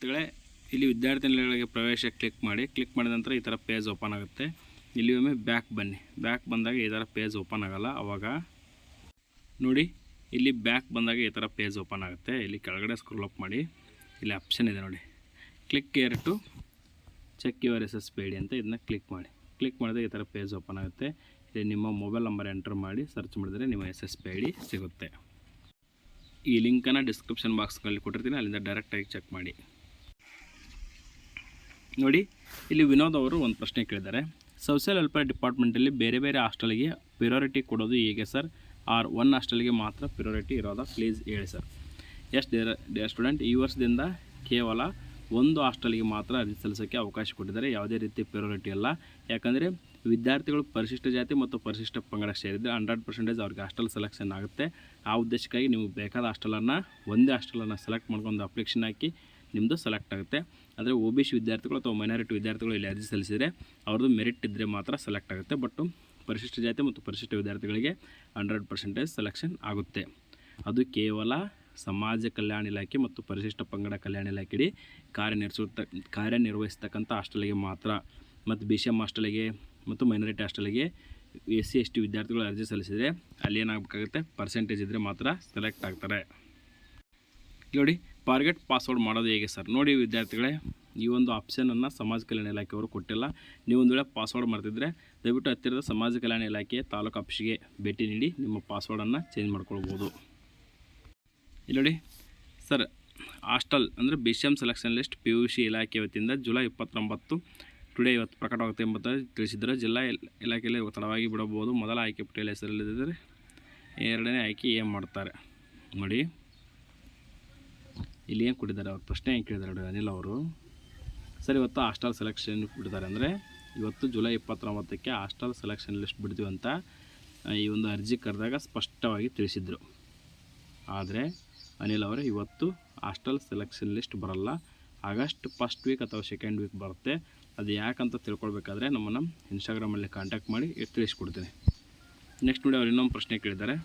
ವಿದ್ಯಾರ್ಥಿಗಳೇ, ಇಲ್ಲಿ ವಿದ್ಯಾರ್ಥಿ ನಿಲಯಗಳಿಗೆ ಪ್ರವೇಶ ಕ್ಲಿಕ್ ಮಾಡಿದ ನಂತರ ಈ ಥರ ಪೇಜ್ ಓಪನ್ ಆಗುತ್ತೆ. ಇಲ್ಲಿ ಒಮ್ಮೆ ಬ್ಯಾಕ್ ಬನ್ನಿ. ಬ್ಯಾಕ್ ಬಂದಾಗ ಈ ಥರ ಪೇಜ್ ಓಪನ್ ಆಗಲ್ಲ. ಆವಾಗ ನೋಡಿ, ಇಲ್ಲಿ ಬ್ಯಾಕ್ ಬಂದಾಗ ಈ ಥರ ಪೇಜ್ ಓಪನ್ ಆಗುತ್ತೆ. ಇಲ್ಲಿ ಕೆಳಗಡೆ ಸ್ಕ್ರೋಲ್ ಅಪ್ ಮಾಡಿ, ಇಲ್ಲಿ ಆಪ್ಷನ್ ಇದೆ ನೋಡಿ, click here to check your SSP ID ಅಂತ. ಇದನ್ನ ಕ್ಲಿಕ್ ಮಾಡಿದ್ರೆ ಈ ಥರ ಪೇಜ್ ಓಪನ್ ಆಗುತ್ತೆ. ಇಲ್ಲಿ ನಿಮ್ಮ ಮೊಬೈಲ್ ನಂಬರ್ ಎಂಟರ್ ಮಾಡಿ ಸರ್ಚ್ ಮಾಡಿದರೆ ನಿಮ್ಮ SSP ID ಸಿಗುತ್ತೆ. ಈ ಲಿಂಕನ್ನು ಡಿಸ್ಕ್ರಿಪ್ಷನ್ ಬಾಕ್ಸ್ಗಳಲ್ಲಿ ಕೊಟ್ಟಿರ್ತೀನಿ, ಅಲ್ಲಿಂದ ಡೈರೆಕ್ಟಾಗಿ ಚೆಕ್ ಮಾಡಿ. ನೋಡಿ, ಇಲ್ಲಿ ವಿನೋದ್ ಅವರು ಒಂದು ಪ್ರಶ್ನೆ ಕೇಳಿದ್ದಾರೆ. ಸೋಷಿಯಲ್ ವೆಲ್ಫೇರ್ ಡಿಪಾರ್ಟ್ಮೆಂಟಲ್ಲಿ ಬೇರೆ ಬೇರೆ ಹಾಸ್ಟೆಲ್ಗೆ ಪ್ರಿಯಾರಿಟಿ ಕೊಡೋದು ಹೇಗೆ ಸರ್? ಆರ್ ಒನ್ ಹಾಸ್ಟೆಲ್ಗೆ ಮಾತ್ರ ಪ್ರಿಯಾರಿಟಿ ಇರೋದಾ? ಪ್ಲೀಸ್ ಹೇಳಿ ಸರ್. ಎಸ್ ಡಿಯರ್ ಸ್ಟೂಡೆಂಟ್, ಈ ವರ್ಷದಿಂದ ಕೇವಲ ಒಂದು ಹಾಸ್ಟೆಲ್ಗೆ ಮಾತ್ರ ಅರ್ಜಿ ಸಲ್ಲಿಸೋಕ್ಕೆ ಅವಕಾಶ ಕೊಟ್ಟಿದ್ದಾರೆ. ಯಾವುದೇ ರೀತಿ ಪ್ರಿಯಾರಿಟಿ ಅಲ್ಲ. ಯಾಕಂದರೆ ವಿದ್ಯಾರ್ಥಿಗಳು ಪರಿಶಿಷ್ಟ ಜಾತಿ ಮತ್ತು ಪರಿಶಿಷ್ಟ ಪಂಗಡ ಸೇರಿದರೆ 100% ಅವ್ರಿಗೆ ಹಾಸ್ಟೆಲ್ ಸೆಲೆಕ್ಷನ್ ಆಗುತ್ತೆ. ಆ ಉದ್ದೇಶಕ್ಕಾಗಿ ನೀವು ಬೇಕಾದ ಹಾಸ್ಟೆಲನ್ನು, ಒಂದೇ ಹಾಸ್ಟೆಲನ್ನು ಸೆಲೆಕ್ಟ್ ಮಾಡ್ಕೊಂಡು ಅಪ್ಲಿಕೇಶನ್ ಹಾಕಿ ನಿಮ್ಮದು ಸೆಲೆಕ್ಟ್ ಆಗುತ್ತೆ. ಆದರೆ OBC ವಿದ್ಯಾರ್ಥಿಗಳು ಅಥವಾ ಮೈನಾರಿಟಿ ವಿದ್ಯಾರ್ಥಿಗಳು ಇಲ್ಲಿ ಅರ್ಜಿ ಸಲ್ಲಿಸಿದರೆ ಅವ್ರದ್ದು ಮೆರಿಟ್ ಇದ್ದರೆ ಮಾತ್ರ ಸೆಲೆಕ್ಟ್ ಆಗುತ್ತೆ. ಬಟ್ ಪರಿಶಿಷ್ಟ ಜಾತಿ ಮತ್ತು ಪರಿಶಿಷ್ಟ ವಿದ್ಯಾರ್ಥಿಗಳಿಗೆ 100% ಸೆಲೆಕ್ಷನ್ ಆಗುತ್ತೆ. ಅದು ಕೇವಲ ಸಮಾಜ ಕಲ್ಯಾಣ ಇಲಾಖೆ ಮತ್ತು ಪರಿಶಿಷ್ಟ ಪಂಗಡ ಕಲ್ಯಾಣ ಇಲಾಖೆಯಲ್ಲಿ ಕಾರ್ಯನಿರ್ವಹಿಸ್ತಕ್ಕಂಥ ಹಾಸ್ಟೆಲ್ಗೆ ಮಾತ್ರ. ಮತ್ತು BCM ಹಾಸ್ಟೆಲಿಗೆ ಮತ್ತು ಮೈನಾರಿಟಿ ಹಾಸ್ಟೆಲಿಗೆ SC ST ವಿದ್ಯಾರ್ಥಿಗಳು ಅರ್ಜಿ ಸಲ್ಲಿಸಿದರೆ ಅಲ್ಲಿ ಏನಾಗಬೇಕಾಗುತ್ತೆ, ಪರ್ಸೆಂಟೇಜ್ ಇದ್ದರೆ ಮಾತ್ರ ಸೆಲೆಕ್ಟ್ ಆಗ್ತಾರೆ. ನೋಡಿ, ಫಾರ್ಗೆಟ್ ಪಾಸ್ವರ್ಡ್ ಮಾಡೋದು ಹೇಗೆ ಸರ್? ನೋಡಿ ವಿದ್ಯಾರ್ಥಿಗಳೇ, ಈ ಒಂದು ಆಪ್ಷನನ್ನು ಸಮಾಜ ಕಲ್ಯಾಣ ಇಲಾಖೆಯವರು ಕೊಟ್ಟಿಲ್ಲ. ನೀವು ಒಂದು ವೇಳೆ ಪಾಸ್ವರ್ಡ್ ಮಾಡ್ತಿದ್ರೆ ದಯವಿಟ್ಟು ಹತ್ತಿರದ ಸಮಾಜ ಕಲ್ಯಾಣ ಇಲಾಖೆ ತಾಲೂಕು ಆಫೀಸ್ಗೆ ಭೇಟಿ ನೀಡಿ ನಿಮ್ಮ ಪಾಸ್ವರ್ಡನ್ನು ಚೇಂಜ್ ಮಾಡ್ಕೊಳ್ಬೋದು. ಇಲ್ಲಿ ನೋಡಿ ಸರ್, ಹಾಸ್ಟೆಲ್ ಅಂದರೆ BCM ಸೆಲೆಕ್ಷನ್ ಲಿಸ್ಟ್ PUC ಇಲಾಖೆ ವತಿಯಿಂದ ಜುಲೈ 29 ಟುಡೇ ಇವತ್ತು ಪ್ರಕಟವಾಗುತ್ತೆ ಎಂಬುದಾಗಿ ತಿಳಿಸಿದ್ದಾರೆ. ಜಿಲ್ಲಾ ಇಲಾಖೆಯಲ್ಲಿ ತಡವಾಗಿ ಬಿಡಬಹುದು. ಮೊದಲ ಆಯ್ಕೆ ಪಟ್ಟಿಯಲ್ಲಿ ಹೆಸರಲ್ಲಿದ್ದರೆ ಎರಡನೇ ಆಯ್ಕೆ ಏನು ಮಾಡ್ತಾರೆ ನೋಡಿ. ಇಲ್ಲಿ ಏನು ಕೊಟ್ಟಿದ್ದಾರೆ, ಅವ್ರು ಪ್ರಶ್ನೆ ಏನು ಕೇಳಿದ್ದಾರೆ ಅನಿಲ್ ಅವರು. ಸರ್, ಇವತ್ತು ಹಾಸ್ಟೆಲ್ ಸೆಲೆಕ್ಷನ್ ಬಿಡ್ತಾರೆ ಅಂದರೆ ಇವತ್ತು ಜುಲೈ 29ಕ್ಕೆ ಹಾಸ್ಟೆಲ್ ಸೆಲೆಕ್ಷನ್ ಲಿಸ್ಟ್ ಬಿಡ್ತೀವಿ ಅಂತ ಈ ಒಂದು ಅರ್ಜಿ ಕರೆದಾಗ ಸ್ಪಷ್ಟವಾಗಿ ತಿಳಿಸಿದರು. ಆದರೆ ಅನಿಲ್ ಅವರೇ, ಇವತ್ತು ಹಾಸ್ಟೆಲ್ ಸೆಲೆಕ್ಷನ್ ಲಿಸ್ಟ್ ಬರಲ್ಲ. ಆಗಸ್ಟ್ ಫಸ್ಟ್ ವೀಕ್ ಅಥವಾ ಸೆಕೆಂಡ್ ವೀಕ್ ಬರುತ್ತೆ. ಅದು ಯಾಕಂತ ತಿಳ್ಕೊಳ್ಬೇಕಾದ್ರೆ ನಮ್ಮನ್ನು ಇನ್ಸ್ಟಾಗ್ರಾಮಲ್ಲಿ ಕಾಂಟ್ಯಾಕ್ಟ್ ಮಾಡಿ ತಿಳಿಸ್ಕೊಡ್ತೀನಿ. ನೆಕ್ಸ್ಟ್ ನೋಡಿ, ಅವ್ರು ಇನ್ನೊಂದು ಪ್ರಶ್ನೆ ಕೇಳಿದ್ದಾರೆ.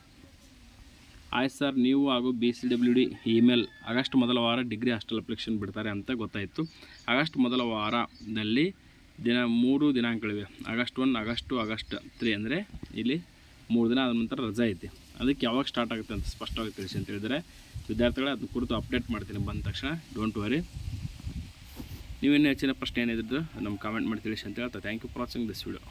ಆಯ್ತು ಸರ್, ನೀವು ಹಾಗೂ BCWD ಇಮೇಲ್ ಆಗಸ್ಟ್ ಮೊದಲ ವಾರ ಡಿಗ್ರಿ ಹಾಸ್ಟೆಲ್ ಅಪ್ಲಿಕೇಶನ್ ಬಿಡ್ತಾರೆ ಅಂತ ಗೊತ್ತಾಯಿತು. ಆಗಸ್ಟ್ ಮೊದಲ ವಾರದಲ್ಲಿ 3 ದಿನಾಂಕಗಳಿವೆ. ಆಗಸ್ಟ್ 1, ಆಗಸ್ಟ್ 2, ಆಗಸ್ಟ್ 3 ಅಂದರೆ ಇಲ್ಲಿ 3 ದಿನ ಆದ ನಂತರ ರಜೆ ಐತಿ. ಅದಕ್ಕೆ ಯಾವಾಗ ಸ್ಟಾರ್ಟ್ ಆಗುತ್ತೆ ಅಂತ ಸ್ಪಷ್ಟವಾಗಿ ತಿಳಿಸಿ ಅಂತ ಹೇಳಿದರೆ ವಿದ್ಯಾರ್ಥಿಗಳೇ, ಅದನ್ನ ಕುರಿತು ಅಪ್ಡೇಟ್ ಮಾಡ್ತೀನಿ ಬಂದ ತಕ್ಷಣ. Don't worry. ನೀವೇನು ಹೆಚ್ಚಿನ ಪ್ರಶ್ನೆ ಏನಿದ್ರು ನಮ್ಮ ಕಾಮೆಂಟ್ ಮಾಡಿ ತಿಳಿಸಿ ಅಂತ ಹೇಳ್ತಾ thank you for watching this video.